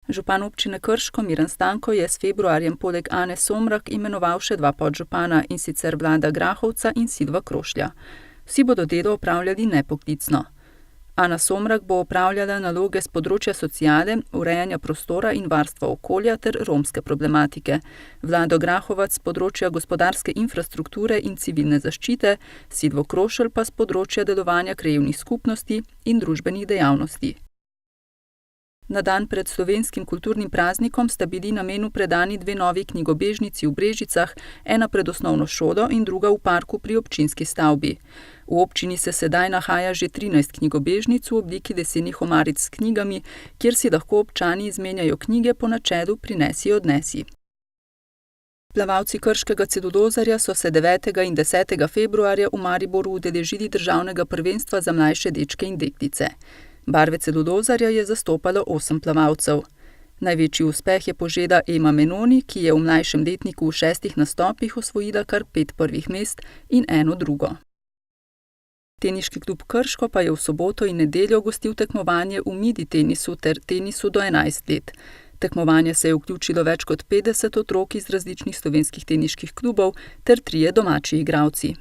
Župan občine Krško Miran Stanko je s februarjem poleg Ane Somrak imenoval še 2 podžupana, in sicer Vlada Grahovca in Silva Krošlja. Vsi bodo delo opravljali nepoklicno. Ana Somrak bo opravljala naloge s področja sociale, urejanja prostora in varstva okolja ter romske problematike. Vlado Grahovac s področja gospodarske infrastrukture in civilne zaščite, Silvo Krošelj pa s področja delovanja krajevnih skupnosti in družbenih dejavnosti. Na dan pred slovenskim kulturnim praznikom sta bili namenu predani 2 novi knjigobežnici v Brežicah, ena pred osnovno šolo in druga v parku pri občinski stavbi. V občini se sedaj nahaja že 13 knjigobežnic v obliki lesenih omaric s knjigami, kjer si lahko občani izmenjajo knjige po načelu prinesi-odnesi. Plavalci krškega celulozarja so se 9. in 10. februarja v Mariboru udeležili državnega prvenstva za mlajše dečke in deklice. Barve celulozarja je zastopalo 8 plavalcev. Največji uspeh je požela Ema Menoni, ki je v mlajšem letniku v 6 nastopih osvojila kar 5 prvih mest in 1 drugo. Teniški klub Krško pa je v soboto in nedeljo gostil tekmovanje v midi tenisu ter tenisu do 11 let. Tekmovanje se je vključilo več kot 50 otrok iz različnih slovenskih teniških klubov ter 3 domači igralci.